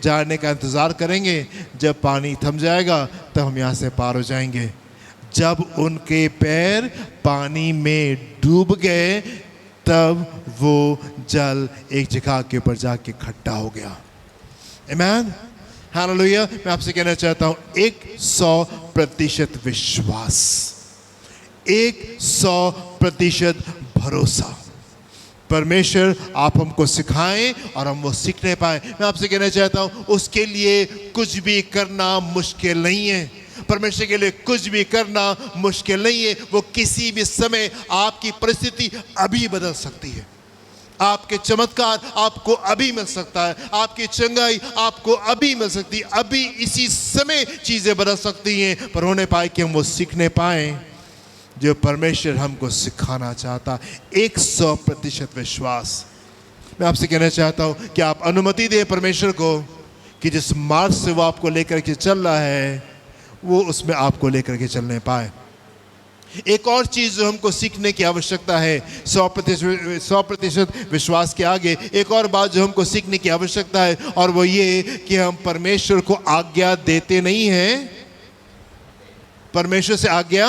जाने का इंतज़ार करेंगे। जब पानी थम जाएगा तब हम यहाँ से पार हो जाएंगे। जब उनके पैर पानी में डूब गए तब वो जल एक जगह के ऊपर जाके इकट्ठा हो गया। आमीन। हालेलुया। मैं आपसे कहना चाहता हूँ 100% विश्वास, 100% भरोसा। परमेश्वर आप हमको सिखाएं और हम वो सीखने पाए। मैं आपसे कहना चाहता हूँ उसके लिए कुछ भी करना मुश्किल नहीं है। परमेश्वर के लिए कुछ भी करना मुश्किल नहीं है। वो किसी भी समय आपकी परिस्थिति अभी बदल सकती है। आपके चमत्कार आपको अभी मिल सकता है, आपकी चंगाई आपको अभी मिल सकती है। अभी इसी समय चीज़ें बदल सकती हैं, पर होने पाए कि हम वो सीखने पाए जो परमेश्वर हमको सिखाना चाहता। 100% विश्वास। मैं आपसे कहना चाहता हूँ कि आप अनुमति दें परमेश्वर को कि जिस मार्ग से वो आपको लेकर के चल रहा है वो उसमें आपको लेकर के चलने पाए। एक और चीज़ जो हमको सीखने की आवश्यकता है, 100% विश्वास के आगे एक और बात जो हमको सीखने की आवश्यकता है, और वो ये कि हम परमेश्वर को आज्ञा देते नहीं हैं। परमेश्वर से आज्ञा,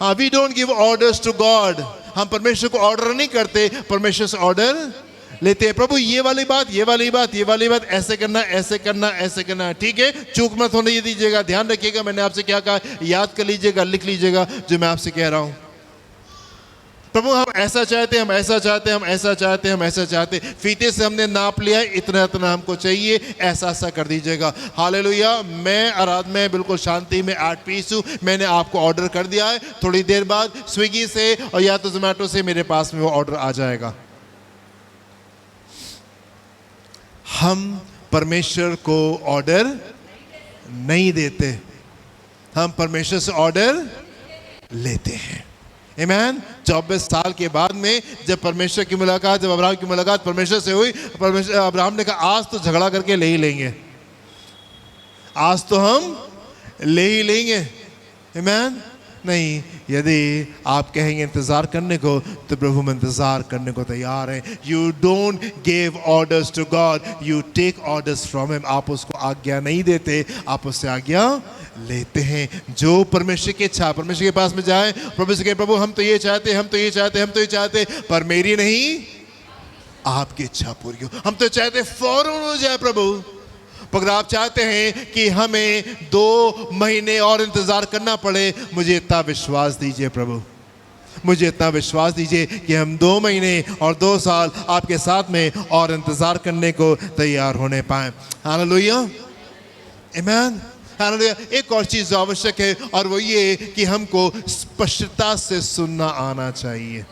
हाँ, we don't give orders to God. हम परमेश्वर को ऑर्डर नहीं करते, परमेश्वर से ऑर्डर लेते हैं। प्रभु ये वाली बात, ये वाली बात, ये वाली बात, ऐसे करना, ऐसे करना, ऐसे करना, ठीक है, चूक मत होने दीजिएगा, ध्यान रखिएगा मैंने आपसे क्या कहा, याद कर लीजिएगा, लिख लीजिएगा जो मैं आपसे कह रहा हूं। प्रभु हम ऐसा चाहते, हम ऐसा चाहते, हम ऐसा चाहते, हम ऐसा चाहते, फीते से हमने नाप लिया, इतना इतना हमको चाहिए, ऐसा ऐसा कर दीजिएगा। हालेलुया। मैं आराध में बिल्कुल शांति में एट पीस हूँ। मैंने आपको ऑर्डर कर दिया है, थोड़ी देर बाद स्विगी से और या तो जोमेटो से मेरे पास में वो ऑर्डर आ जाएगा। हम परमेश्वर को ऑर्डर नहीं देते, हम परमेश्वर से ऑर्डर लेते हैं। आमीन। 24 साल के बाद में जब परमेश्वर की मुलाकात, जब अब्राहम की मुलाकात परमेश्वर से हुई, परमेश्वर अब्राहम ने कहा आज तो झगड़ा करके ले ही लेंगे, आज तो हम ले ही लेंगे। आमीन। नहीं, यदि आप कहेंगे इंतज़ार करने को तो प्रभु में इंतज़ार करने को तैयार है। You don't give orders to God, you take orders from him. आप उसको आज्ञा नहीं देते, आप उससे आज्ञा लेते हैं। जो परमेश्वर की इच्छा, परमेश्वर के पास में जाए, प्रभु से कहे प्रभु हम तो ये चाहते, हम तो ये चाहते, हम तो ये चाहते, पर मेरी नहीं आपकी इच्छा पूरी हो। हम तो चाहते फौरन हो जाए प्रभु, मगर आप चाहते हैं कि हमें 2 महीने और इंतज़ार करना पड़े। मुझे इतना विश्वास दीजिए प्रभु, मुझे इतना विश्वास दीजिए कि हम 2 महीने और 2 साल आपके साथ में और इंतज़ार करने को तैयार होने पाएँ। हालेलुया। आमीन। हालेलुया। एक और चीज़ जो आवश्यक है और वो ये कि हमको स्पष्टता से सुनना आना चाहिए।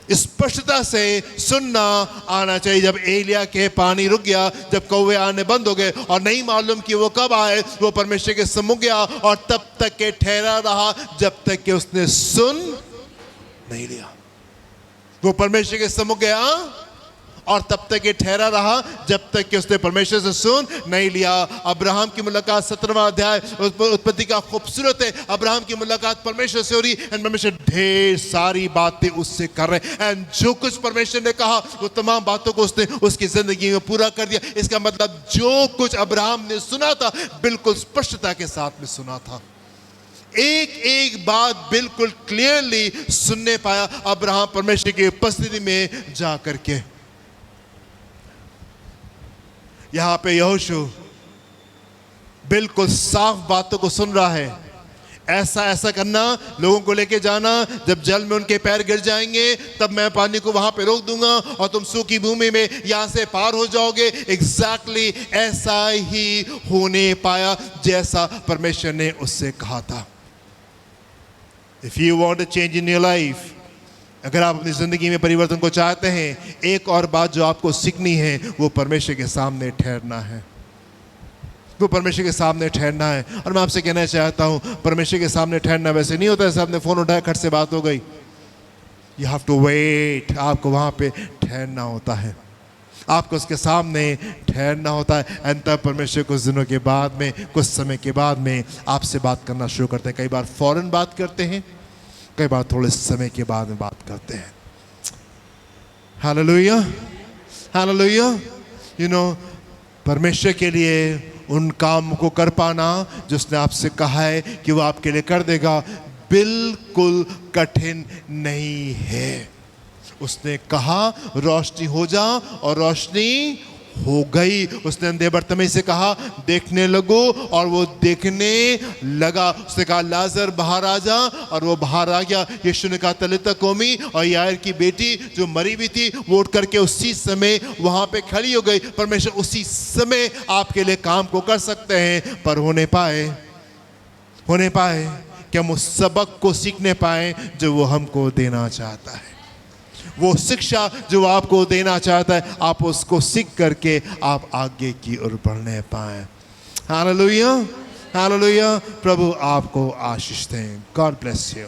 स्पष्टता से सुनना आना चाहिए। जब एलिया के पानी रुक गया, जब कौवे आने बंद हो गए और नहीं मालूम कि वो कब आए, वो परमेश्वर के सम्मुख गया और तब तक के ठहरा रहा जब तक कि उसने सुन नहीं लिया। वो परमेश्वर के सम्मुख गया और तब तक ये ठहरा रहा जब तक कि उसने परमेश्वर से सुन नहीं लिया। अब्राहम की मुलाकात 17वां अध्याय उत्पत्ति का खूबसूरत है। अब्राहम की मुलाकात परमेश्वर से हो रही एंड परमेश्वर ढेर सारी बातें उससे कर रहे एंड जो कुछ परमेश्वर ने कहा वो तमाम बातों को उसने उसकी जिंदगी में पूरा कर दिया। इसका मतलब जो कुछ अब्राहम ने सुना था बिल्कुल स्पष्टता के साथ में सुना था। एक एक बात बिल्कुल क्लियरली सुनने पाया अब्राहम परमेश्वर की उपस्थिति में जा करके। यहां पे यहोशू बिल्कुल साफ बातों को सुन रहा है। ऐसा ऐसा करना, लोगों को लेके जाना, जब जल में उनके पैर गिर जाएंगे तब मैं पानी को वहां पे रोक दूंगा और तुम सूखी भूमि में यहां से पार हो जाओगे। एग्जैक्टली ऐसा ही होने पाया जैसा परमेश्वर ने उससे कहा था। If you want a change in your life, अगर आप अपनी जिंदगी में परिवर्तन को चाहते हैं, एक और बात जो आपको सीखनी है वो परमेश्वर के सामने ठहरना है। वो परमेश्वर के सामने ठहरना है। और मैं आपसे कहना चाहता हूं, परमेश्वर के सामने ठहरना वैसे नहीं होता है आपने फोन उठाया खट से बात हो गई। You have to wait. आपको वहां पे ठहरना होता है, आपको उसके सामने ठहरना होता है एंड तब परमेश्वर कुछ दिनों के बाद में, कुछ समय के बाद में आपसे बात करना शुरू करते हैं। कई बार फौरन बात करते हैं, कई बार थोड़े समय के बाद में बात करते हैं। Hallelujah, hallelujah. यू नो, परमेश्वर के लिए उन काम को कर पाना जो उसने आपसे कहा है कि वो आपके लिए कर देगा, बिल्कुल कठिन नहीं है। उसने कहा रोशनी हो जा और रोशनी हो गई। उसने अंधे बर्तिमेई से कहा देखने लगो और वो देखने लगा। उसने कहा लाजर बाहर आ जा और वो बाहर आ गया। यीशु ने कहा तलिता कोमी, और यायर की बेटी जो मरी हुई थी वो उठ करके उसी समय वहां पे खड़ी हो गई। परमेश्वर उसी समय आपके लिए काम को कर सकते हैं, पर होने पाए कि हम उस सबक को सीखने पाए जो वो हमको देना चाहता है। वो शिक्षा जो आपको देना चाहता है, आप उसको सीख करके आप आगे की ओर बढ़ने पाए। Hallelujah, hallelujah. प्रभु आपको आशीष दें। God bless you.